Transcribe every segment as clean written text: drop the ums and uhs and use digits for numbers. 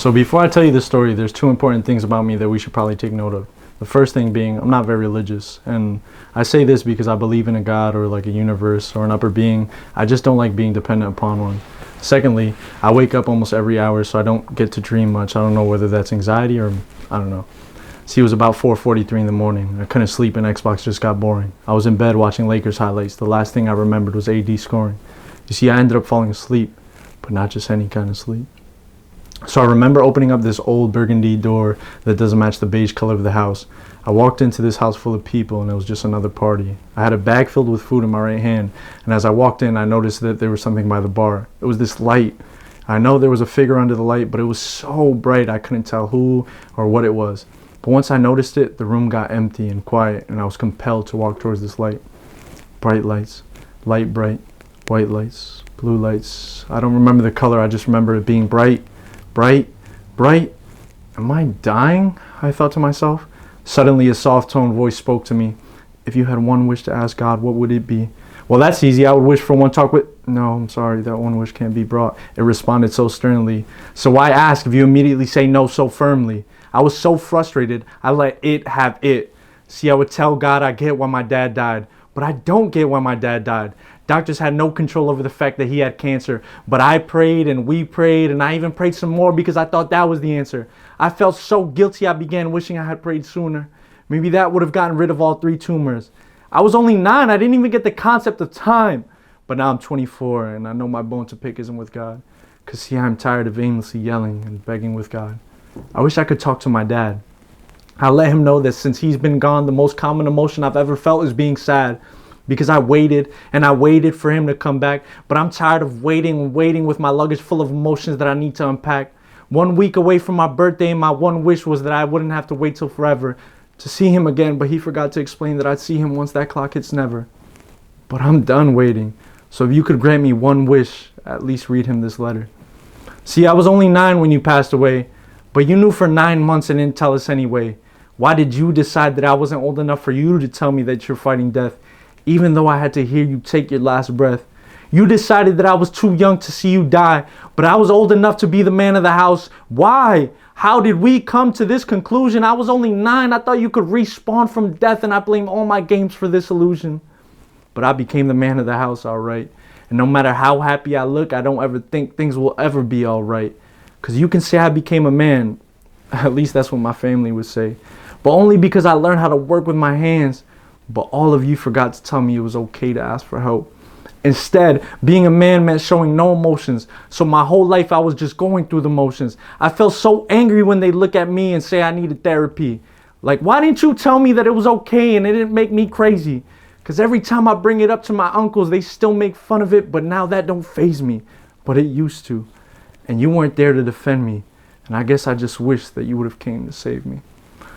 So before I tell you this story, there's two important things about me that we should probably take note of. The first thing being, I'm not very religious, and I say this because I believe in a God or like a universe or an upper being. I just don't like being dependent upon one. Secondly, I wake up almost every hour, so I don't get to dream much. I don't know whether that's anxiety or I don't know. See, it was about 4:43 in the morning. I couldn't sleep and Xbox just got boring. I was in bed watching Lakers highlights. The last thing I remembered was AD scoring. You see, I ended up falling asleep, but not just any kind of sleep. So I remember opening up this old burgundy door that doesn't match the beige color of the house. I walked into this house full of people and it was just another party. I had a bag filled with food in my right hand, and as I walked in I noticed that there was something by the bar. It was this light. I know there was a figure under the light, but it was so bright I couldn't tell who or what it was. But once I noticed it, the room got empty and quiet, and I was compelled to walk towards this light. Bright lights, light bright, white lights, blue lights. I don't remember the color, I just remember it being bright. Bright, bright. Am I dying? I thought to myself. Suddenly a soft-toned voice spoke to me. If you had one wish to ask God, what would it be? Well, that's easy. I would wish for one talk with... No, I'm sorry. That one wish can't be brought. It responded so sternly. So why ask if you immediately say no so firmly? I was so frustrated, I let it have it. See, I would tell God I get why my dad died, but I don't get why my dad died. Doctors had no control over the fact that he had cancer, but I prayed and we prayed, and I even prayed some more because I thought that was the answer. I felt so guilty I began wishing I had prayed sooner. Maybe that would have gotten rid of all 3 tumors. I was only 9, I didn't even get the concept of time. But now I'm 24 and I know my bone to pick isn't with God. Cause see, I'm tired of aimlessly yelling and begging with God. I wish I could talk to my dad. I let him know that since he's been gone, the most common emotion I've ever felt is being sad. Because I waited and I waited for him to come back. But I'm tired of waiting and waiting with my luggage full of emotions that I need to unpack. 1 week away from my birthday, and my one wish was that I wouldn't have to wait till forever to see him again. But he forgot to explain that I'd see him once that clock hits never. But I'm done waiting. So if you could grant me one wish, at least read him this letter. See, I was only 9 when you passed away. But you knew for 9 months and didn't tell us anyway. Why did you decide that I wasn't old enough for you to tell me that you're fighting death, even though I had to hear you take your last breath? You decided that I was too young to see you die, but I was old enough to be the man of the house. Why? How did we come to this conclusion? I was only 9. I thought you could respawn from death, and I blame all my games for this illusion. But I became the man of the house, all right. And no matter how happy I look, I don't ever think things will ever be all right. Because you can say I became a man. At least that's what my family would say. But only because I learned how to work with my hands. But all of you forgot to tell me it was okay to ask for help. Instead, being a man meant showing no emotions. So my whole life I was just going through the motions. I felt so angry when they look at me and say I needed therapy. Like, why didn't you tell me that it was okay and it didn't make me crazy? Because every time I bring it up to my uncles, they still make fun of it. But now that don't faze me. But it used to. And you weren't there to defend me. And I guess I just wish that you would have came to save me.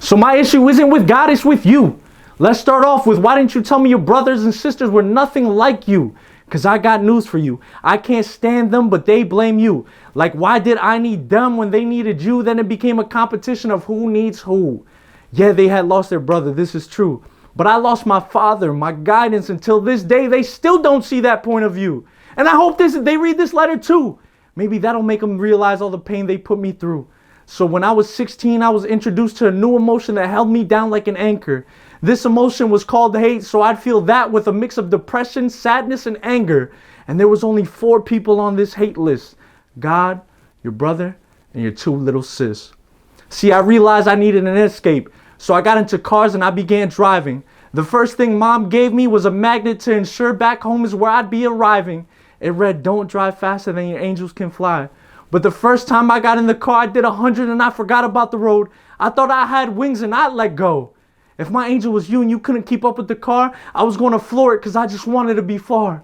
So my issue isn't with God, it's with you. Let's start off with, why didn't you tell me your brothers and sisters were nothing like you? Because I got news for you. I can't stand them, but they blame you. Like, why did I need them when they needed you? Then it became a competition of who needs who. Yeah, they had lost their brother, this is true. But I lost my father, my guidance. Until this day, they still don't see that point of view. And I hope they read this letter too. Maybe that'll make them realize all the pain they put me through. So when I was 16, I was introduced to a new emotion that held me down like an anchor. This emotion was called hate, so I'd feel that with a mix of depression, sadness, and anger. And there was only 4 people on this hate list. God, your brother, and your 2 little sis. See, I realized I needed an escape. So I got into cars and I began driving. The first thing Mom gave me was a magnet to ensure back home is where I'd be arriving. It read, don't drive faster than your angels can fly. But the first time I got in the car, I did 100 and I forgot about the road. I thought I had wings and I'd let go. If my angel was you and you couldn't keep up with the car, I was going to floor it because I just wanted to be far.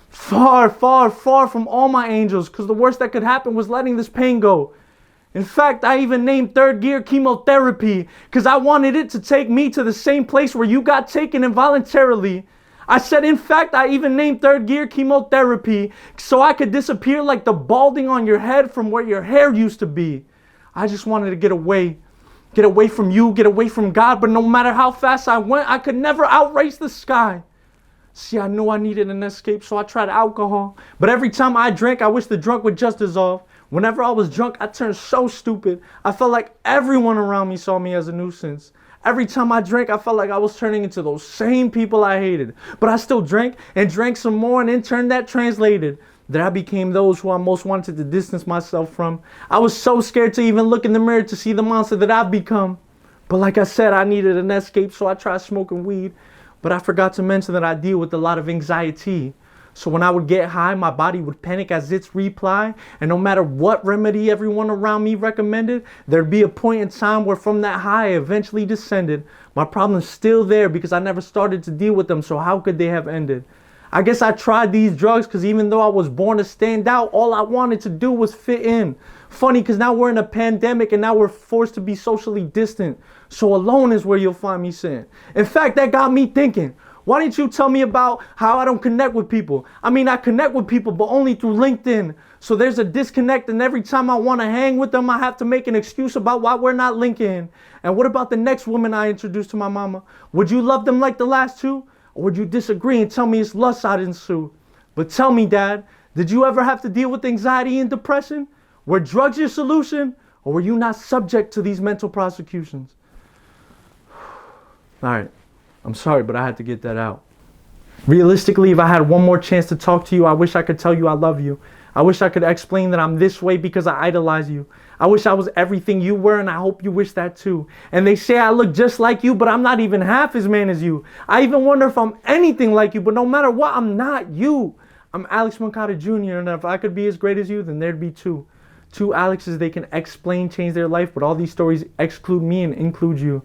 Far, far, far from all my angels, because the worst that could happen was letting this pain go. In fact, I even named 3rd gear chemotherapy because I wanted it to take me to the same place where you got taken involuntarily. I said, in fact, I even named 3rd gear chemotherapy so I could disappear like the balding on your head from where your hair used to be. I just wanted to get away from you, get away from God. But no matter how fast I went, I could never outrace the sky. See, I knew I needed an escape, so I tried alcohol. But every time I drank, I wished the drunk would just dissolve. Whenever I was drunk, I turned so stupid. I felt like everyone around me saw me as a nuisance. Every time I drank, I felt like I was turning into those same people I hated. But I still drank and drank some more, and in turn that translated that I became those who I most wanted to distance myself from. I was so scared to even look in the mirror to see the monster that I've become. But like I said, I needed an escape, so I tried smoking weed. But I forgot to mention that I deal with a lot of anxiety. So when I would get high, my body would panic as its reply. And no matter what remedy everyone around me recommended, there'd be a point in time where from that high I eventually descended. My problem's still there because I never started to deal with them, so how could they have ended? I guess I tried these drugs because even though I was born to stand out, all I wanted to do was fit in. Funny because now we're in a pandemic and now we're forced to be socially distant. So alone is where you'll find me sitting. In fact, that got me thinking. Why didn't you tell me about how I don't connect with people? I mean, I connect with people, but only through LinkedIn. So there's a disconnect, and every time I want to hang with them, I have to make an excuse about why we're not linking. And what about the next woman I introduced to my mama? Would you love them like the last two? Or would you disagree and tell me it's lust I'd ensue? But tell me, Dad, did you ever have to deal with anxiety and depression? Were drugs your solution? Or were you not subject to these mental prosecutions? All right. I'm sorry, but I had to get that out. Realistically, if I had one more chance to talk to you, I wish I could tell you I love you. I wish I could explain that I'm this way because I idolize you. I wish I was everything you were, and I hope you wish that too. And they say I look just like you, but I'm not even half as man as you. I even wonder if I'm anything like you, but no matter what, I'm not you. I'm Alex Moncada Jr., and if I could be as great as you, then there'd be two. Two Alexes they can explain, change their life, but all these stories exclude me and include you.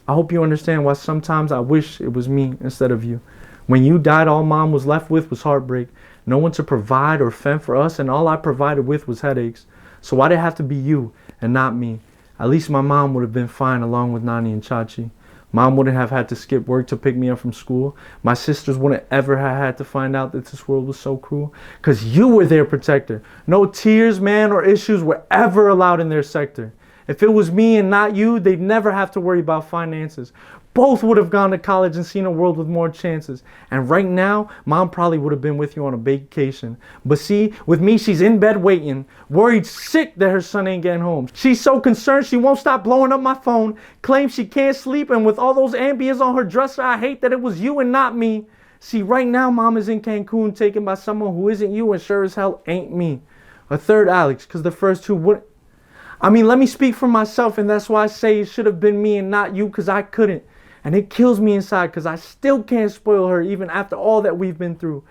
I hope you understand why sometimes I wish it was me instead of you. When you died, all Mom was left with was heartbreak. No one to provide or fend for us, and all I provided with was headaches. So why'd it have to be you and not me? At least my mom would have been fine along with Nani and Chachi. Mom wouldn't have had to skip work to pick me up from school. My sisters wouldn't ever have had to find out that this world was so cruel. Because you were their protector. No tears, man, or issues were ever allowed in their sector. If it was me and not you, they'd never have to worry about finances. Both would have gone to college and seen a world with more chances. And right now, Mom probably would have been with you on a vacation. But see, with me, she's in bed waiting, worried sick that her son ain't getting home. She's so concerned she won't stop blowing up my phone, claims she can't sleep, and with all those Ambias on her dresser, I hate that it was you and not me. See, right now, Mom is in Cancun, taken by someone who isn't you and sure as hell ain't me. A third Alex, because the first two wouldn't. I mean, let me speak for myself, and that's why I say it should have been me and not you, because I couldn't. And it kills me inside, because I still can't spoil her, even after all that we've been through.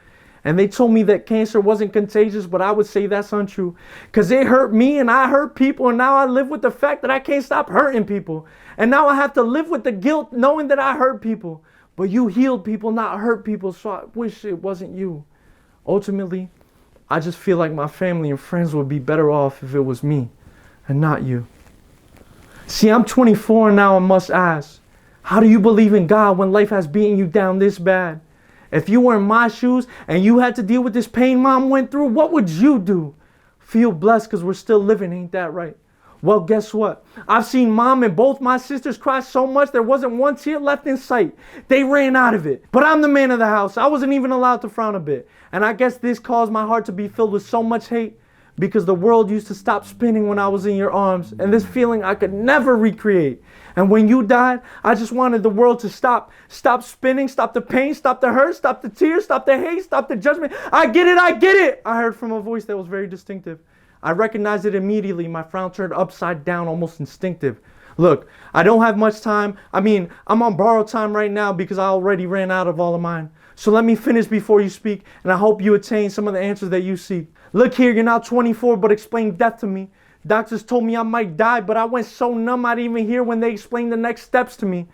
And they told me that cancer wasn't contagious, but I would say that's untrue. Because it hurt me, and I hurt people, and now I live with the fact that I can't stop hurting people. And now I have to live with the guilt, knowing that I hurt people. But you healed people, not hurt people, so I wish it wasn't you. Ultimately, I just feel like my family and friends would be better off if it was me. And not you. See, I'm 24 and now I must ask, how do you believe in God when life has beaten you down this bad? If you were in my shoes and you had to deal with this pain Mom went through, what would you do? Feel blessed because we're still living, ain't that right? Well, guess what? I've seen Mom and both my sisters cry so much there wasn't one tear left in sight. They ran out of it. But I'm the man of the house. I wasn't even allowed to frown a bit. And I guess this caused my heart to be filled with so much hate. Because the world used to stop spinning when I was in your arms. And this feeling I could never recreate. And when you died, I just wanted the world to stop. Stop spinning, stop the pain, stop the hurt, stop the tears, stop the hate, stop the judgment. I get it, I get it! I heard from a voice that was very distinctive. I recognized it immediately. My frown turned upside down, almost instinctive. Look, I don't have much time. I mean, I'm on borrowed time right now because I already ran out of all of mine. So let me finish before you speak, and I hope you attain some of the answers that you seek. Look here, you're now 24, but explain death to me. Doctors told me I might die, but I went so numb I didn't even hear when they explained the next steps to me.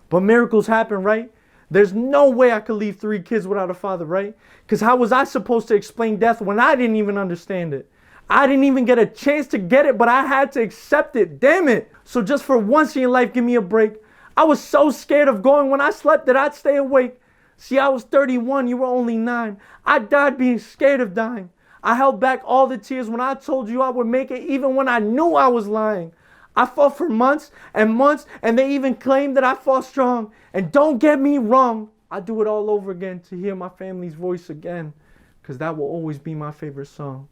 But miracles happen, right? There's no way I could leave 3 kids without a father, right? Because how was I supposed to explain death when I didn't even understand it? I didn't even get a chance to get it, but I had to accept it. Damn it. So just for once in your life, give me a break. I was so scared of going when I slept that I'd stay awake. See, I was 31, you were only 9. I died being scared of dying. I held back all the tears when I told you I would make it, even when I knew I was lying. I fought for months and months, and they even claimed that I fought strong. And don't get me wrong, I'd do it all over again to hear my family's voice again, because that will always be my favorite song.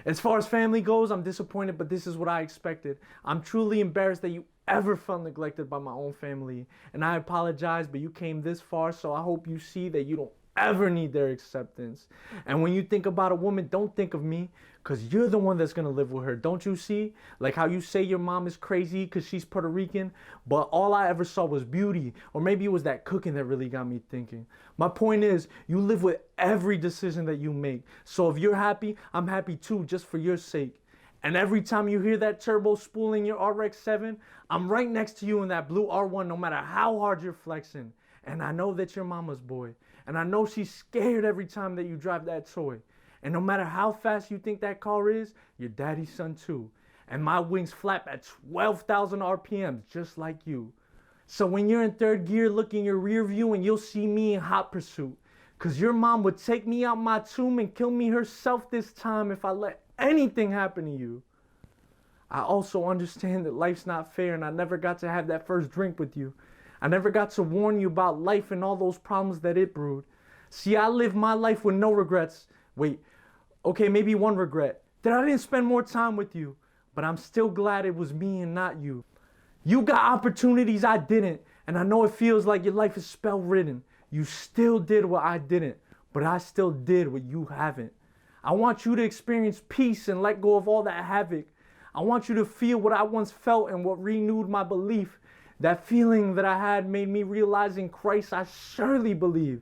As far as family goes, I'm disappointed, but this is what I expected. I'm truly embarrassed that you ever felt neglected by my own family. And I apologize, but you came this far, so I hope you see that you don't ever need their acceptance. And when you think about a woman, don't think of me, because you're the one that's going to live with her. Don't you see? Like how you say your mom is crazy because she's Puerto Rican, but all I ever saw was beauty. Or maybe it was that cooking that really got me thinking. My point is, you live with every decision that you make. So if you're happy, I'm happy too, just for your sake. And every time you hear that turbo spooling your RX-7, I'm right next to you in that blue R1, no matter how hard you're flexing. And I know that you're mama's boy. And I know she's scared every time that you drive that toy. And no matter how fast you think that car is, you're daddy's son too. And my wings flap at 12,000 RPMs, just like you. So when you're in third gear, look in your rear view and you'll see me in hot pursuit. Cause your mom would take me out my tomb and kill me herself this time if I let anything happen to you. I also understand that life's not fair and I never got to have that first drink with you. I never got to warn you about life and all those problems that it brewed. See, I lived my life with no regrets. Wait, okay, maybe one regret. That I didn't spend more time with you. But I'm still glad it was me and not you. You got opportunities I didn't. And I know it feels like your life is spell written. You still did what I didn't. But I still did what you haven't. I want you to experience peace and let go of all that havoc. I want you to feel what I once felt and what renewed my belief. That feeling that I had made me realize in Christ I surely believe.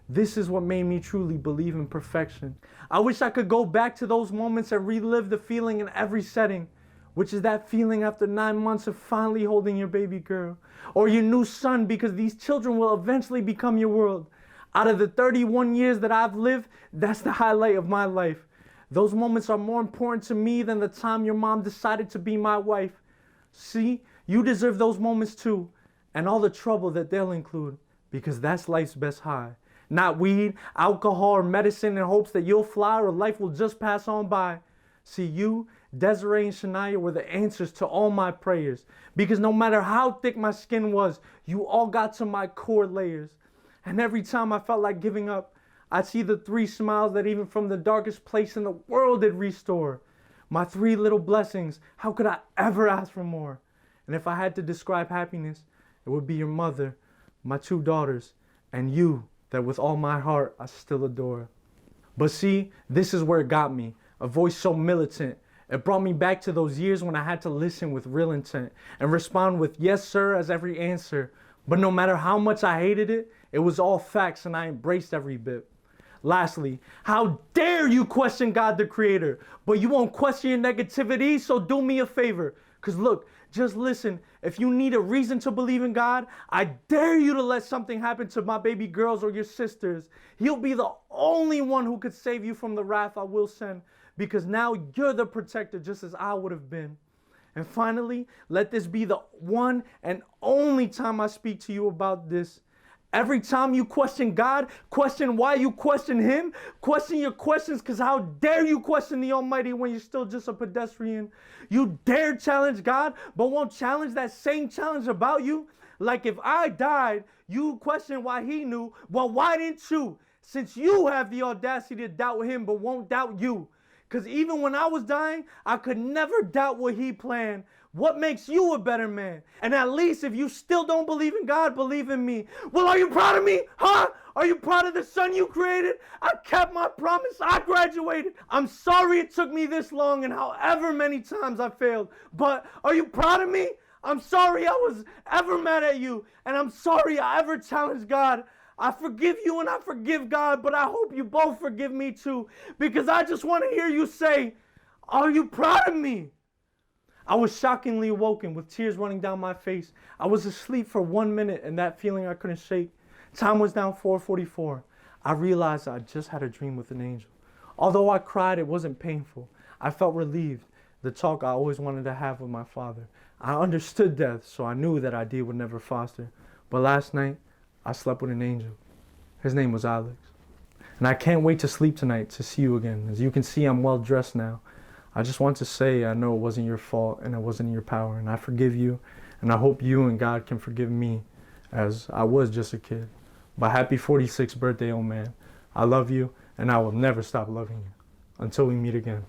This is what made me truly believe in perfection. I wish I could go back to those moments and relive the feeling in every setting, which is that feeling after 9 months of finally holding your baby girl or your new son, because these children will eventually become your world. Out of the 31 years that I've lived, that's the highlight of my life. Those moments are more important to me than the time your mom decided to be my wife. See, you deserve those moments too, and all the trouble that they'll include, because that's life's best high. Not weed, alcohol, or medicine in hopes that you'll fly or life will just pass on by. See, you, Desiree, and Shania were the answers to all my prayers, because no matter how thick my skin was, you all got to my core layers. And every time I felt like giving up, I'd see the 3 smiles that even from the darkest place in the world it'd restore. My 3 little blessings, how could I ever ask for more? And if I had to describe happiness, it would be your mother, my 2 daughters, and you that with all my heart I still adore. But see, this is where it got me, a voice so militant. It brought me back to those years when I had to listen with real intent and respond with yes sir as every answer. But no matter how much I hated it, it was all facts and I embraced every bit. Lastly, how dare you question God the Creator, but you won't question your negativity, so do me a favor. Because look, just listen, if you need a reason to believe in God, I dare you to let something happen to my baby girls or your sisters. He'll be the only one who could save you from the wrath I will send, because now you're the protector just as I would have been. And finally, let this be the one and only time I speak to you about this. Every time you question God, question why you question Him, question your questions, because how dare you question the Almighty when you're still just a pedestrian? You dare challenge God, but won't challenge that same challenge about you? Like if I died, you question why He knew. Well, why didn't you? Since you have the audacity to doubt Him, but won't doubt you. Because even when I was dying, I could never doubt what He planned. What makes you a better man? And at least if you still don't believe in God, believe in me. Well, are you proud of me? Huh? Are you proud of the son you created? I kept my promise. I graduated. I'm sorry it took me this long and however many times I failed. But are you proud of me? I'm sorry I was ever mad at you. And I'm sorry I ever challenged God. I forgive you and I forgive God, but I hope you both forgive me too, because I just want to hear you say, are you proud of me? I was shockingly awoken with tears running down my face. I was asleep for 1 minute and that feeling I couldn't shake. Time was down 4:44. I realized I just had a dream with an angel. Although I cried, it wasn't painful. I felt relieved. The talk I always wanted to have with my father. I understood death, so I knew that idea would never foster. But last night, I slept with an angel. His name was Alex. And I can't wait to sleep tonight to see you again. As you can see, I'm well dressed now. I just want to say I know it wasn't your fault and it wasn't in your power. And I forgive you. And I hope you and God can forgive me, as I was just a kid. But happy 46th birthday, old man. I love you and I will never stop loving you. Until we meet again.